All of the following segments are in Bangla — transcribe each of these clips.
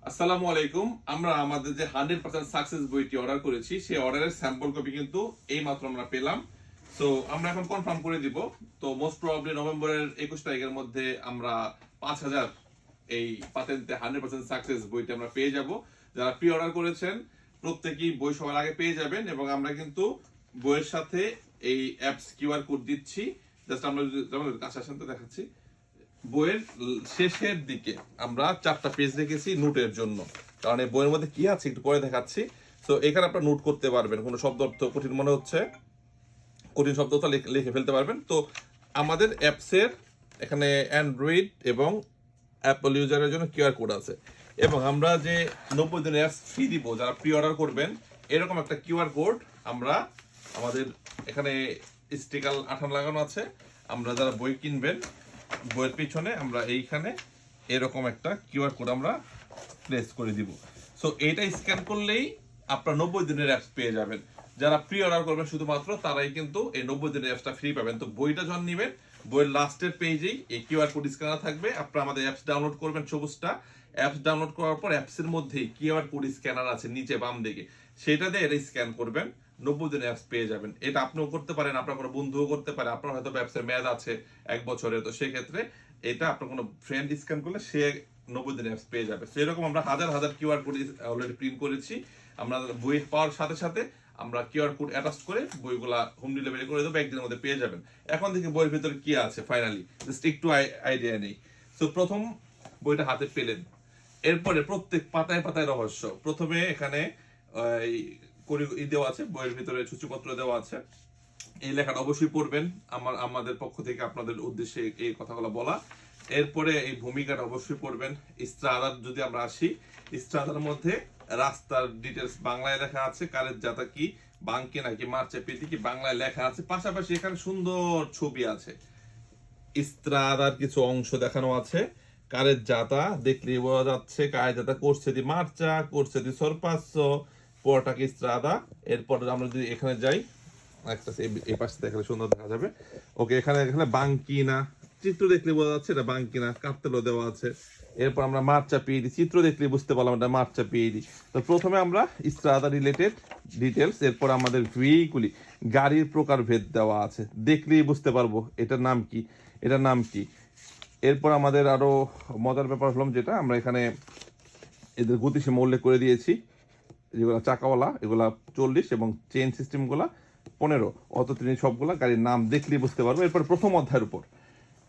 আসসালামু আলাইকুম। আমরা আমাদের যে 100% সাকসেস বইটি অর্ডার করেছি সেই অর্ডারের স্যাম্পল কপি কিন্তু এই মাত্র আমরা পেলাম। সো আমরা এখন কনফার্ম করে দিব। তো মোস্ট প্রবাবলি নভেম্বরের 21 তারিখের মধ্যে আমরা 5000 এই পাতেন্তে 100% সাকসেস বইটি আমরা পেয়ে যাব। যারা প্রি অর্ডার করেছেন প্রত্যেকেই বই সবার আগে পেয়ে যাবেন এবং আমরা কিন্তু বইয়ের সাথে এই অ্যাপস কিউআর কোড দিচ্ছি। জাস্ট আমরা যেমন কাছে আসেন তো দেখাচ্ছি। বইয়ের শেষের দিকে আমরা 4টা পেজ রেখেছি নোটের জন্য, কারণ এই বইয়ের মধ্যে কি আছে একটু পরে দেখাচ্ছি। তো এখানে আপনারা নোট করতে পারবেন, কোনো শব্দ অর্থ কঠিন মনে হচ্ছে, কঠিন শব্দ তো লিখে ফেলতে পারবেন। তো আমাদের অ্যাপসের এখানে অ্যান্ড্রয়েড এবং অ্যাপল ইউজারের জন্য কিউআর কোড আছে এবং আমরা যে 90 দিনের অ্যাপস ফ্রি দিব যারা প্রি অর্ডার করবেন, এরকম একটা কিউআর কোড আমরা আমাদের এখানে স্টিকার আঠানো লাগানো আছে। আমরা যারা বই কিনবেন বইয়ের পিছনে আমরা এইখানে এরকম একটা কিউআর কোড আমরা প্লেস করে দিব। সো এইটা স্ক্যান করলেই আপনারা 90 দিনের অ্যাপস পেয়ে যাবেন। যারা প্রি অর্ডার করবেন শুধুমাত্র তারাই কিন্তু এই 90 দিনের অ্যাপসটা ফ্রি পাবেন। তো বইটা যখন নেবেন বইয়ের লাস্টের পেজেই এই কিউআর কোড স্ক্যানার থাকবে। আপনারা আমাদের অ্যাপস ডাউনলোড করবেন সবুজটা, অ্যাপস ডাউনলোড করার পর অ্যাপসের মধ্যেই কিউআর কোড স্ক্যানার আছে নিচে বাম দিকে, সেটা দিয়ে এটা স্ক্যান করবেন, 90 দিনের অ্যাপস পেয়ে যাবেন। এটা আপনিও করতে পারেন, আপনার কোনো বন্ধুও করতে পারে, আপনার হয়তো ব্যবসার মেয়াদ আছে 1 বছরের, তো সেক্ষেত্রে এটা আপনার কোনো ফ্রেন্ড স্ক্যান করলে সে 90 দিনের অ্যাপস পেয়ে যাবে। সেরকম আমরা হাজার হাজার কিউআর কোড অলরেডি প্রিন্ট করেছি। আমরা বই পাওয়ার সাথে সাথে আমরা কিউআর কোড অ্যাটাচ করে বইগুলা হোম ডেলিভারি করে দেবো, একদিনের মধ্যে পেয়ে যাবেন। এখন থেকে বইয়ের ভিতরে কি আছে ফাইনালি জাস্ট একটু আইডিয়া নেই। সো প্রথম বইটা হাতে পেলেন, এরপরে প্রত্যেক পাতায় পাতায় রহস্য। প্রথমে এখানে দেওয়া আছে, বইয়ের ভিতরে সূচিপত্র দেওয়া আছে। এই লেখাটা অবশ্যই পড়বেন, আমাদের পক্ষ থেকে আপনাদের উদ্দেশ্যে এই কথাগুলো বলা। এরপরে এই ভূমিকাটা অবশ্যই পড়বেন। ইস্ত্রাদার যদি আমরা আসি, ইস্ত্রাদার মধ্যে রাস্তার ডিটেলস বাংলায় লেখা আছে, কারের জাতা কি, বাংকে নাকি মার্চে পেটি কি, বাংলায় লেখা আছে। পাশাপাশি এখানে সুন্দর ছবি আছে, ইস্ত্রাদার কিছু অংশ দেখানো আছে। কারের জাতা দেখলেই বোঝা যাচ্ছে কারের জাতা করছে দি মার্চা, করছে দি সরপাচ্ছ, পরটাকে ইস্ত্রাদা। এরপর আমরা যদি এখানে যাই, একটা এই পাশে দেখালে সুন্দর দেখা যাবে। ওকে, এখানে এখানে বাংকিনা চিত্র দেখলে বোঝা যাচ্ছে এটা বাংকিনা, কার্তেলও দেওয়া আছে। এরপর আমরা মার্চা পেয়ে দিই, চিত্র দেখলে বুঝতে পারলাম এটা মার্চা পেয়ে দিই। তো প্রথমে আমরা ইস্ত্রাদা রিলেটেড ডিটেলস, এরপর আমাদের ভেহিকুলি গাড়ির প্রকার ভেদ দেওয়া আছে, দেখলেই বুঝতে পারবো এটার নাম কি, এটার নাম কি। এরপর আমাদের আরো মজার ব্যাপার হলাম যেটা আমরা এখানে এদের গতিসীমা উল্লেখ করে দিয়েছি, যেগুলো চাকাওয়ালা এগুলা 40 এবং চেইন সিস্টেমগুলা 15। অত তিনি সবগুলা গাড়ির নাম দেখলেই বুঝতে পারবো। এরপর প্রথম অধ্যায়ের উপর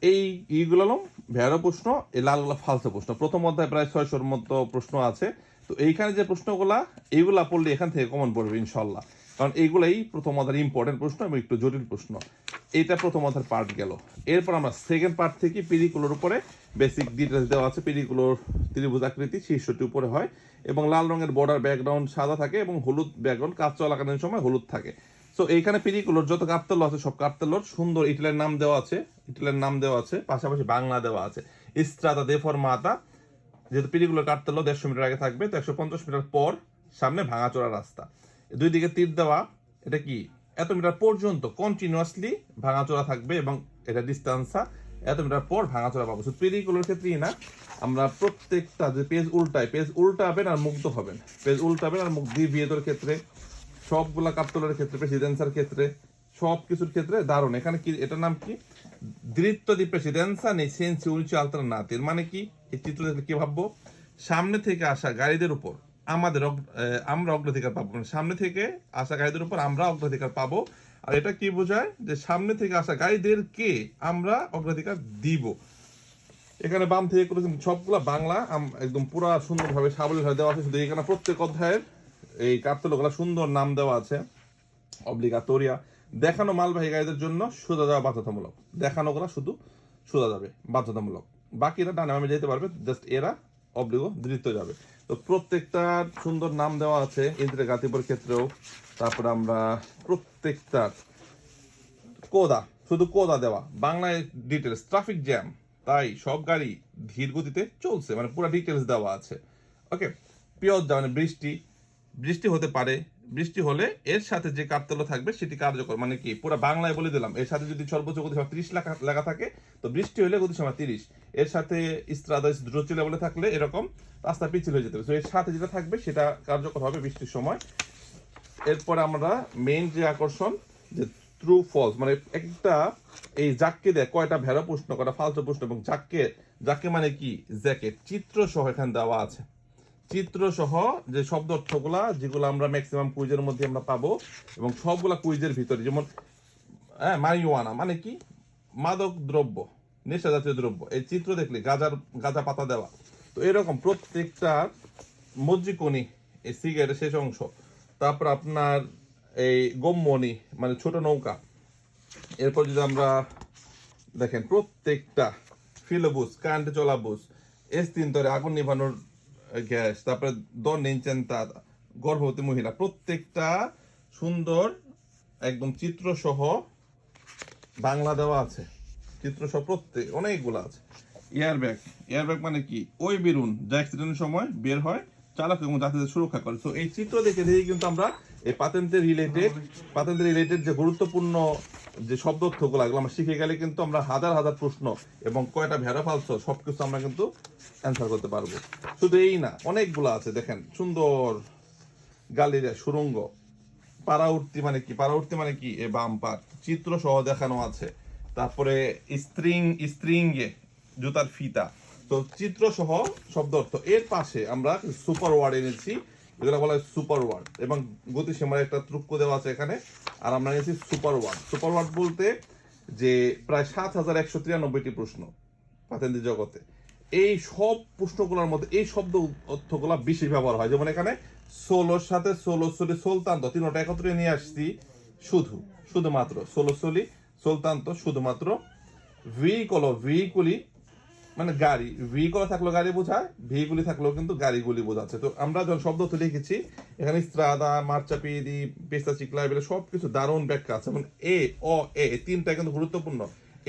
এই ইগুলো হলাম ভেড়া প্রশ্ন, এই লালগুলা ফালসা প্রশ্ন। প্রথম অধ্যায় প্রায় 600-র মতো প্রশ্ন আছে। তো এইখানে যে প্রশ্নগুলা এইগুলা পড়লে এখান থেকে কমন পড়বে ইনশাল্লাহ, কারণ এইগুলাই প্রথম অধ্যায়ের ইম্পর্টেন্ট প্রশ্ন এবং একটু জটিল প্রশ্ন। এইটা প্রথম অধ্যায়ের পার্ট গেল। এরপর আমরা সেকেন্ড পার্ট থেকে পেরিকুলোর উপরে বেসিক ডিটেলস দেওয়া আছে। পেরিকুলোর ত্রিভুজ আকৃতি শীর্ষটি উপরে হয় এবং লাল রঙের বর্ডার ব্যাকগ্রাউন্ড সাদা থাকে এবং হলুদ ব্যাকগ্রাউন্ড, কাজ চলাকালীন সময় হলুদ থাকে। সো এইখানে পেরিকুলোর যত কাপ্তেল আছে সব কাপ্তেলোর সুন্দর ইটালির নাম দেওয়া আছে, ইটালির নাম দেওয়া আছে, পাশাপাশি বাংলা দেওয়া আছে। ইস্ত্রাদা দে ফরমাতা, যেহেতু পেরিকুলোর কাপ্তেলো 150 মিটার আগে থাকবে, তো 150 মিটার পর সামনে ভাঙাচোরা রাস্তা, দুই দিকে তীর দেওয়া। এটা কি এত মিটার পর্যন্ত কন্টিনিউয়াসলি ভাঙাচোরা থাকবে এবং এটা ডিস্টেন্সা এত মিটার পর ভাঙাচোরা পাবো। শুধু পেরিকুলোর ক্ষেত্রেই না, আমরা প্রত্যেকটা যে পেজ উল্টায়, পেজ উল্টাবেন আর মুগ্ধ হবেন, পেজ উল্টাবেন আর মুখ দিয়ে বিয়েতর ক্ষেত্রে, সবগুলা কাপ্তলের ক্ষেত্রে, প্রেসিডেন্সার ক্ষেত্রে, সব কিছুর ক্ষেত্রে দারুণ। এখানে কি এটার নাম কি, দৃত্য দি প্রেসিডেন্সা নেই সেন্সি উনিচি আলতারনাতির, মানে কি এই চিত্র দেখলে কি ভাববো, সামনে থেকে আসা গাড়িদের উপর আমাদের আমরা অগ্রাধিকার পাবো, মানে সামনে থেকে আসা গাড়িদের উপর আমরা অগ্রাধিকার পাবো। আর এটা কি বোঝায়, যে সামনে থেকে আসা গাড়িদেরকে আমরা অগ্রাধিকার দিব। এখানে বাম থেকে করেছেন সবগুলা বাংলা, একদম পুরা সুন্দরভাবে সাবলীলভাবে দেওয়া আছে। শুধু এখানে প্রত্যেক অধ্যায়ের এই কাপ্তলগুলা সুন্দর নাম দেওয়া আছে। অব্লিগাটোরিয়া, দেখানো মালবাহী গাড়িদের জন্য সোজা যাওয়া বাধ্যতামূলক, দেখানোগুলা শুধু সোজা যাবে বাধ্যতামূলক, বাকিরা ডানে বামে যেতে পারবে, জাস্ট এরা অব্লিগো দ্রুত যাবে। তো প্রত্যেকটার সুন্দর নাম দেওয়া আছে ইন্দ্রে গাতিপুর ক্ষেত্রেও। তারপরে আমরা প্রত্যেকটার কোদা, শুধু কোদা দেওয়া, বাংলায় ডিটেলস, ট্রাফিক জ্যাম, তাই সব গাড়ি ধীর গতিতে চলছে, মানে পুরো ডিটেলস দেওয়া আছে। ওকে, পিওর মানে বৃষ্টি, বৃষ্টি হতে পারে, বৃষ্টি হলে এর সাথে যে কার্তেল থাকবে সেটি কার্যকর, মানে কি পুরো বাংলায় বলে দিলাম, এর সাথে যদি সর্বোচ্চ গতিসীমা 30 লেখা থাকে তো বৃষ্টি হলে গতিসীমা 30, এর সাথে ইস্ত্রাদা দ্রুতচিলা বলে থাকলে এরকম রাস্তা পিছিল হয়ে যেতে হবে। তো এর সাথে যেটা থাকবে সেটা কার্যকর হবে বৃষ্টির সময়। এরপরে আমরা মেইন যে আকর্ষণ যে ট্রু ফলস, মানে একটা এই জাককে দেয় কয়টা ভেড়া প্রশ্ন, কয়টা ফালতু প্রশ্ন, এবং জাককে মানে কি জ্যাকেট, চিত্র সহ এখানে দেওয়া আছে। চিত্র সহ যে শব্দ অর্থগুলা যেগুলো আমরা ম্যাক্সিমাম কুইজের মধ্যে আমরা পাবো, এবং সবগুলা কুইজের ভিতরে, যেমন হ্যাঁ মারিওয়ানা মানে কি মাদক দ্রব্য, নেশা জাতীয় দ্রব্য, এই চিত্র দেখলে গাঁজা পাতা দেওয়া। তো এরকম প্রত্যেকটা মজ্জিকনি, এই সিগারেটের শেষ অংশ, তারপর আপনার এই গম্মনি মানে ছোট নৌকা, এরপর যদি আমরা দেখেন প্রত্যেকটা ফিলোবুস, কারেন্টে চলা বুস, S3 ধরে আগুন নিভানোর গ্যাস, তারপরে দনিনচেন্তা গর্ভবতী মহিলা, প্রত্যেকটা সুন্দর একদম চিত্র সহ বাংলা দেওয়া আছে, চিত্র সহ প্রত্যেক অনেকগুলো আছে। এয়ারব্যাগ মানে কি ওই বেলুন যা অ্যাক্সিডেন্টের সময় বের হয়, চালক এবং যাত্রীদের সুরক্ষা করে। তো এই চিত্র দেখে দেখে কিন্তু আমরা এই পাতেন্টের রিলেটেড যে গুরুত্বপূর্ণ যে শব্দ অর্থগুলো এগুলো আমরা শিখে গেলে কিন্তু আমরা হাজার হাজার প্রশ্ন এবং কয়টা ভেড়া ফালছ সবকিছু আমরা কিন্তু অ্যান্সার করতে পারবো। শুধু এই না, অনেকগুলো আছে দেখেন, সুন্দর গালিরা সুরঙ্গ, পাড়াউর্তি মানে কি এ বাম্পার চিত্র সহ দেখানো আছে। তারপরে স্ট্রিং জুতার ফিতা, তো চিত্র সহ শব্দ অর্থ। এর পাশে আমরা সুপার ওয়ার্ড এনেছি, এগুলো বলা হয় সুপার ওয়ার্ড, এবং গতিসীমার একটা ত্রুক্য দেওয়া আছে এখানে। আর আমরা এনেছি সুপার ওয়ার্ড বলতে যে প্রায় 7193টি প্রশ্ন পাতেন্দ্র জগতে, এই সব প্রশ্নগুলোর মধ্যে এই শব্দ অর্থগুলো বেশি ব্যবহার হয়। যেমন এখানে সোলোর সাথে সোলোসলি সোলতান্ত তিনটা একত্রে নিয়ে আসছি, শুধুমাত্র সোলোসলি সোলতান্ত শুধুমাত্র। ভিকুলি মানে গাড়ি, ভিকল থাকলো গাড়ি বোঝায়, ভিগুলি থাকলেও কিন্তু গাড়িগুলি বোঝাচ্ছে। তো আমরা যখন শব্দ তো লিখেছি এখানে স্ত্রাদা, মার্চাপিদি, পেস্তা চিকলা এগুলো সবকিছু দারুণ ব্যাখ্যা আছে। যেমন এ তিনটা কিন্তু গুরুত্বপূর্ণ,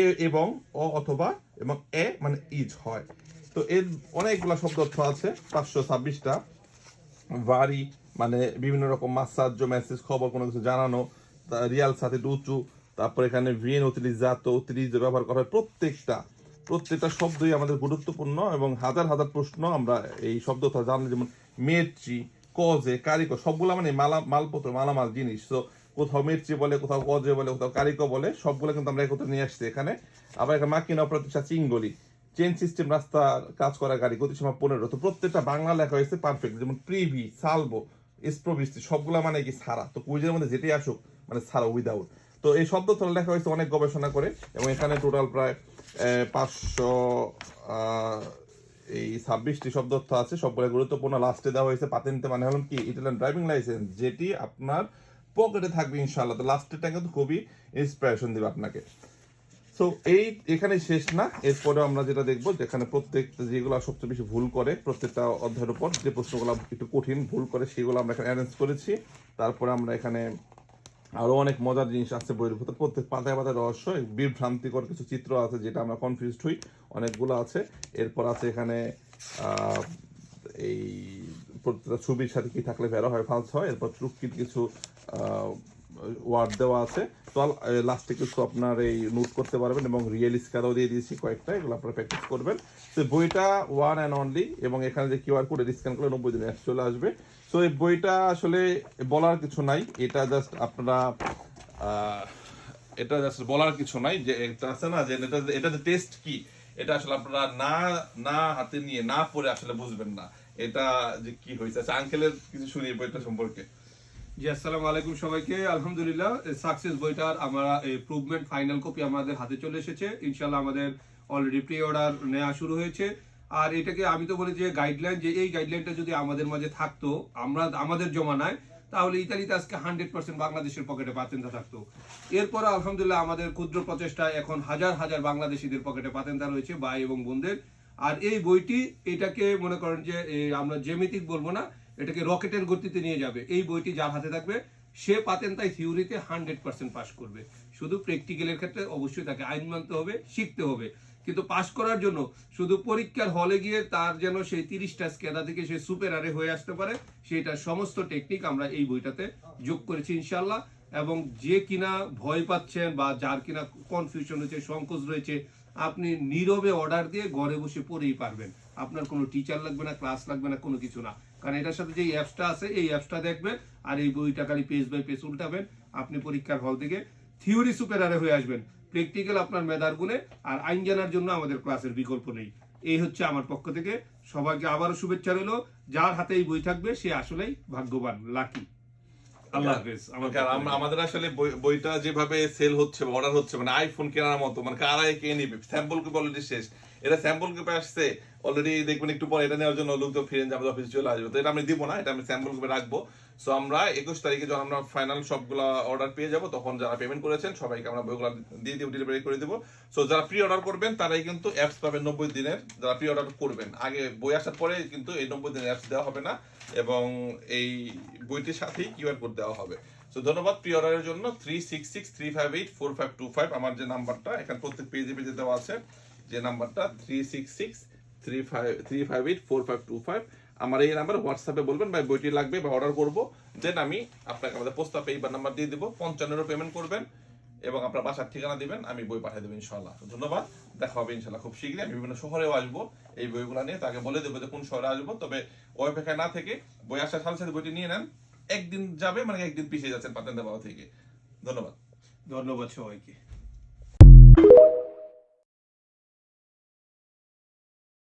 এ এবং অ অথবা এবং এ মানে ইজ হয়। তো এর অনেকগুলা শব্দ অর্থ আছে, 526টা। ভারি মানে বিভিন্ন রকম মাসাজ্য, মেসেজ, খবর, কোনো কিছু জানানো। রিয়াল সাথে উঁচু, তারপর এখানে ভিয়েন অতিরিক্ত ব্যবহার করা হয়। প্রত্যেকটা শব্দই আমাদের গুরুত্বপূর্ণ, এবং হাজার হাজার প্রশ্ন আমরা এই শব্দ জানলে, যেমন মেট্রি, কজে, কারিকো, সবগুলা মানে মালপত্র, মালামাল জিনিস। তো কোথাও মেট্রি বলে, কোথাও কজে বলে, কোথাও কারিকো বলে, সবগুলো কিন্তু আমরা একত্রে নিয়ে আসছি এখানে। আবার এখানে মাকিনা প্রতিষ্ঠা চিঙ্গলি, চেন সিস্টেম, রাস্তার কাজ করা গাড়ি, গতিসীমা 15। তো প্রত্যেকটা বাংলা লেখা হয়েছে পারফেক্ট, যেমন প্রিভি, সালভো, এসপ্রোভিস্টি, সবগুলা মানে কি ছাড়া। তো কুইজের মধ্যে যেটাই আসুক মানে ছাড়া, উইদাউট। তো এই শব্দ তো লেখা হয়েছে অনেক গবেষণা করে, এবং এখানে টোটাল প্রায় 500 এই 26টি শব্দ অর্থ আছে, সবগুলো গুরুত্বপূর্ণ। লাস্টে দেওয়া হয়েছে পাতেন্তে, মানে হলাম কি ইটালিয়ান ড্রাইভিং লাইসেন্স, যেটি আপনার পকেটে থাকবে ইনশাআল্লাহ। তো লাস্টেরটা কিন্তু খুবই ইন্সপিরেশন দিবে আপনাকে। সো এখানে শেষ না, এরপরে আমরা যেটা দেখবো, যেখানে প্রত্যেকটা যেগুলো সবচেয়ে বেশি ভুল করে প্রত্যেকটা অধ্যায়ের উপর যে প্রশ্নগুলো একটু কঠিন ভুল করে সেগুলো আমরা এখানে অ্যারেঞ্জ করেছি। তারপরে আমরা এখানে আরো অনেক মজার জিনিস আছে বইয়ের ভিতর, প্রত্যেক পাতায় পাতায় রহস্য, বিভ্রান্তিকর কিছু চিত্র আছে যেটা আমরা কনফিউজড হই, অনেকগুলো আছে। এরপর আছে এখানে এই প্রত্যেকটা ছবির সাথে কি থাকলে ভেড়া হয় ফালস হয়। এরপর ট্রুকির কিছু ওয়ার্ড দেওয়া আছে। তো লাস্টে কিছু আপনার এই নোট করতে পারবেন, এবং রিয়েল স্কেলও দিয়ে দিয়েছি কয়েকটা, এগুলো আপনারা প্র্যাকটিস করবেন। তো বইটা ওয়ান অ্যান্ড অনলি, এবং এখানে যে কিউআর কোড স্ক্যান করলে 90 দিনে চলে আসবে। সো এই বইটা আসলে বলার কিছু নাই, এটা জাস্ট আপনারা এটা জাস্ট বলার কিছু নাই, যে এটা আছে না যে এটা যে টেস্ট কি, এটা আসলে আপনারা না না হাতে নিয়ে না পড়ে আসলে বুঝবেন না এটা যে কি হয়েছে। আচ্ছা আঙ্কেলের কিছু শুনি বইটা সম্পর্কে। জি আসসালামু আলাইকুম সবাইকে। আলহামদুলিল্লাহ সাকসেস বইটার আমরা ইমপ্রুভমেন্ট ফাইনাল কপি আমাদের হাতে চলে এসেছে। ইনশাআল্লাহ আমাদের অলরেডি প্রি অর্ডার নেওয়া শুরু হয়েছে। আর এটাকে আমি তো বলি যে গাইডলাইন, যে এই গাইডলাইনটা যদি আমাদের মাঝে থাকতো, আমরা আমাদের জমানায়, তাহলে ইতালিতে আজকে 100% বাংলাদেশের পকেটে পাতেন্তা থাকতো। এরপর আলহামদুলিল্লাহ আমাদের ক্ষুদ্র প্রচেষ্টায় এখন হাজার হাজার বাংলাদেশিদের পকেটে পাতেন্তা রয়েছে, ভাই এবং বোনদের। আর এই বইটি এটাকে মনে করেন যে আমরা জ্যামিতিক বলবো না, এটাকে রকেটের গতিতে নিয়ে যাবে। এই বইটি যার হাতে থাকবে সে পাতেন্তায় থিওরিতে 100% পাস করবে। শুধু প্র্যাকটিক্যালের ক্ষেত্রে অবশ্যই তাকে আইন মানতে হবে, শিখতে হবে। কিন্তু পাশ করার জন্য শুধু পরীক্ষার হলে গিয়ে তার যেন সেই 30টা স্কেদা থেকে সে সুপেরারে হয়ে আসতে পারে, সেটা সমস্ত টেকনিক আমরা এই বইটাতে যোগ করেছি ইনশাল্লাহ। এবং যে কিনা ভয় পাচ্ছেন বা যার কিনা কনফিউশন হয়েছে, সংকোচ রয়েছে, আপনি নীরবে অর্ডার দিয়ে ঘরে বসে পড়েই পারবেন। আপনার কোনো টিচার লাগবে না, ক্লাস লাগবে না, কোনো কিছু না। কারণ এটার সাথে যে অ্যাপসটা আছে, এই অ্যাপসটা দেখবেন আর এই বইটা খালি পেজ বাই পেজ উল্টাবেন, আপনি পরীক্ষার হল থেকে থিওরি সুপেরারে হয়ে আসবেন। প্র্যাকটিক্যাল আপনার মেধার গুণে, আর আইন জানার জন্য আমাদের ক্লাসের বিকল্প নেই। এই হচ্ছে আমার পক্ষ থেকে সবাইকে আবারও শুভেচ্ছা রইল। যার হাতে এই বই থাকবে সে আসলেই ভাগ্যবান, লাকি। আল্লাহ হাফেজ। আমাদের আসলে বইটা যেভাবে সেল হচ্ছে বা অর্ডার হচ্ছে, মানে আইফোন কেনার মতো, মানে কারাই কে নিবে, স্যাম্পল কপি অলরেডি শেষ। এটা স্যাম্পল কপি আসছে অলরেডি, দেখবেন একটু পরে এটা নেওয়ার জন্য লোক তো ফিরে আমাদের অফিসে চলে আসবে। তো এটা আমি দিব না, এটা আমি স্যাম্পল কপি রাখবো। সো আমরা 21 তারিখে যখন আমরা ফাইনাল সবগুলা অর্ডার পেয়ে যাবো, তখন যারা পেমেন্ট করেছেন সবাইকে আমরা বইগুলো দিয়ে দিব, ডেলিভারি করে দিব। সো যারা প্রি অর্ডার করবেন তারাই কিন্তু অ্যাপস পাবেন 90 দিনের। যারা প্রি অর্ডার করবেন, আগে বই আসার পরে কিন্তু এই 90 দিনের অ্যাপস দেওয়া হবে না, এবং এই বইটির সাথেই কিউআর কোড দেওয়া হবে। সো ধন্যবাদ প্রি অর্ডারের জন্য। 3663584525 আমার যে নাম্বারটা এখানে প্রত্যেক পেজে পেজে দেওয়া আছে, যে নাম্বারটা 3663584525, আমার এই নাম্বার হোয়াটসঅ্যাপে বলবেন ভাই বইটি লাগবে বা অর্ডার করবো, দেন আমি আপনাকে আমাদের পোস্ট পেইবার নাম্বার দিয়ে দেবো, 55 পেমেন্ট করবেন এবং আপনার বাসার ঠিকানা দিবেন, আমি বই পাঠিয়ে দেবো ইনশাল্লাহ। ধন্যবাদ, দেখা হবে ইনশাল্লাহ খুব শীঘ্রই। আমি বিভিন্ন শহরেও আসবো এই বইগুলো নিয়ে, তাকে বলে দেবো যে কোন শহরে আসবো। তবে ওই অপেক্ষায় না থেকে বই আসার সাথে সাথে বইটি নিয়ে নেন, একদিন যাবে মানে একদিন পিছিয়ে যাচ্ছেন পাতেন দেওয়া থেকে। ধন্যবাদ। ধন্যবাদ সবাইকে।